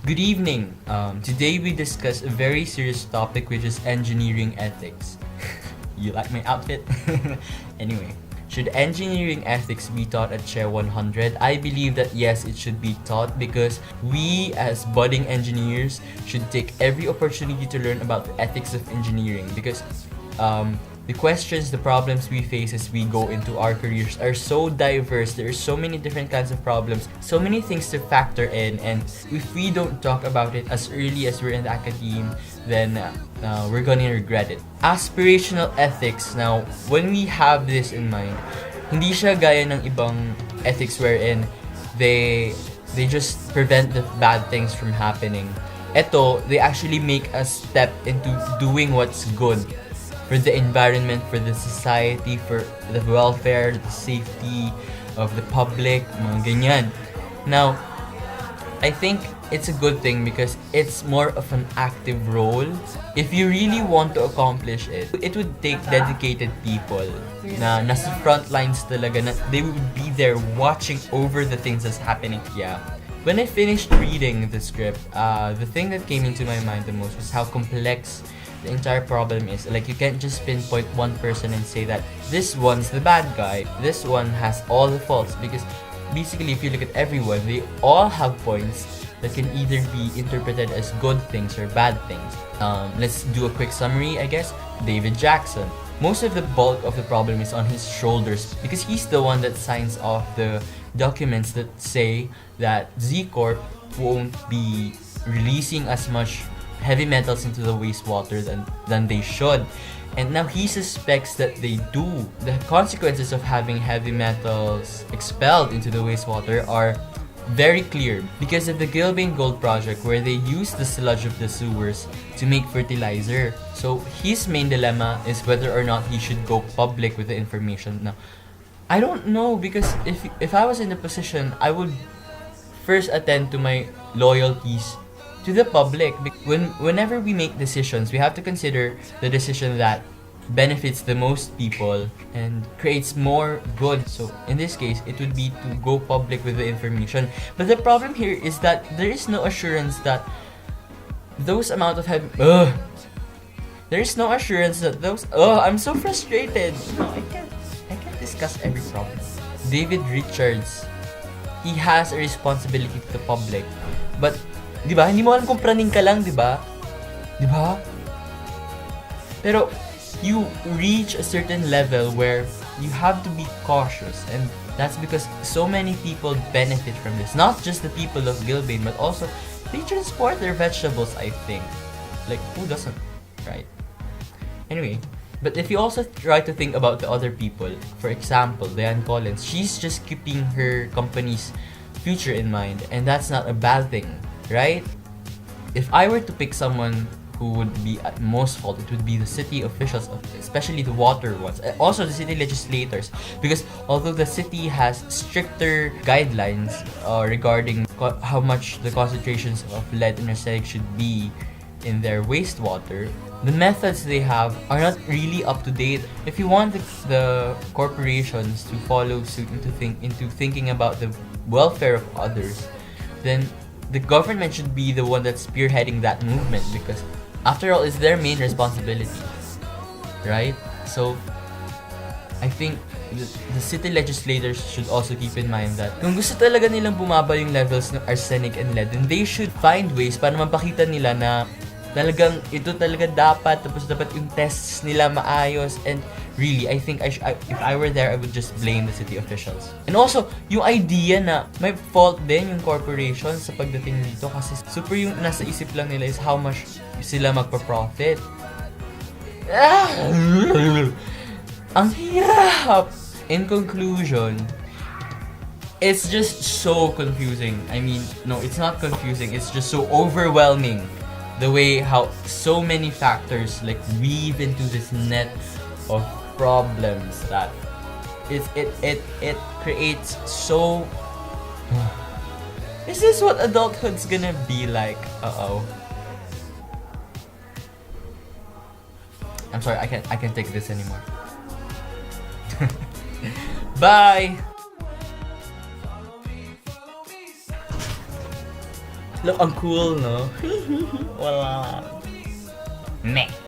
Good evening. Today we discuss a very serious topic, which is engineering ethics. You like my outfit? Anyway, should engineering ethics be taught at ChE 100? I believe that yes, it should be taught because we as budding engineers should take every opportunity to learn about the ethics of engineering because the questions, the problems we face as we go into our careers are so diverse. There are so many different kinds of problems, so many things to factor in, and if we don't talk about it as early as we're in the academe, then we're gonna regret it. Aspirational ethics. Now, when we have this in mind, hindi siya gaya ng ibang ethics wherein they just prevent the bad things from happening. Eto, they actually make us step into doing what's good for the environment, for the society, for the welfare, the safety of the public, mga ganyan. Now, I think it's a good thing because it's more of an active role. If you really want to accomplish it, it would take dedicated people na nasa front lines talaga, na they would be there watching over the things that's happening. Yeah. When I finished reading the script, the thing that came into my mind the most was how complex the entire problem is. Like, you can't just pinpoint one person and say that this one's the bad guy, this one has all the faults, because basically if you look at everyone, they all have points that can either be interpreted as good things or bad things. Let's do a quick summary, I guess. David Jackson. Most of the bulk of the problem is on his shoulders because he's the one that signs off the documents that say that Z Corp won't be releasing as much heavy metals into the wastewater than they should. And now he suspects that they do. The consequences of having heavy metals expelled into the wastewater are very clear because of the Gilbane Gold project, where they use the sludge of the sewers to make fertilizer. So his main dilemma is whether or not he should go public with the information. Now, I don't know, because if I was in the position, I would first attend to my loyalties to the public. Whenever we make decisions, we have to consider the decision that benefits the most people and creates more good. So in this case, it would be to go public with the information. But the problem here is that there is no assurance that those amount of there is no assurance that those I'm so frustrated. No, I can't discuss every problem. David Richards, he has a responsibility to the public, but di ba? Hindi mo alam kung praning ka lang, di ba? Di ba? Pero you reach a certain level where you have to be cautious, and that's because so many people benefit from this. Not just the people of Gilbane, but also they transport their vegetables, I think. Like, who doesn't, right? Anyway, but if you also try to think about the other people, for example, Diane Collins, she's just keeping her company's future in mind, and that's not a bad thing, right? If I were to pick someone who would be at most fault, it would be the city officials, especially the water ones, also the city legislators, because although the city has stricter guidelines regarding how much the concentrations of lead and arsenic should be in their wastewater, the methods they have are not really up to date. If you want the corporations to follow suit into thinking about the welfare of others, then the government should be the one that's spearheading that movement, because after all, it's their main responsibility, right? So I think the city legislators should also keep in mind that kung gusto talaga nilang bumaba yung levels ng arsenic and lead, then they should find ways para mapakita nila na talagang ito talaga dapat, tapos dapat yung tests nila maayos. And really, I think if I were there, I would just blame the city officials. And also, yung idea na may fault din yung corporation sa pagdating dito, kasi super yung nasa isip lang nila is how much sila magpa-profit. Ang hirap! In conclusion, it's just so confusing. I mean, no, it's not confusing. It's just so overwhelming. The way how so many factors like weave into this net of problems that it creates so. Is this what adulthood's gonna be like? I'm sorry, I can't take this anymore. Bye. Look, ang cool, no? Wala.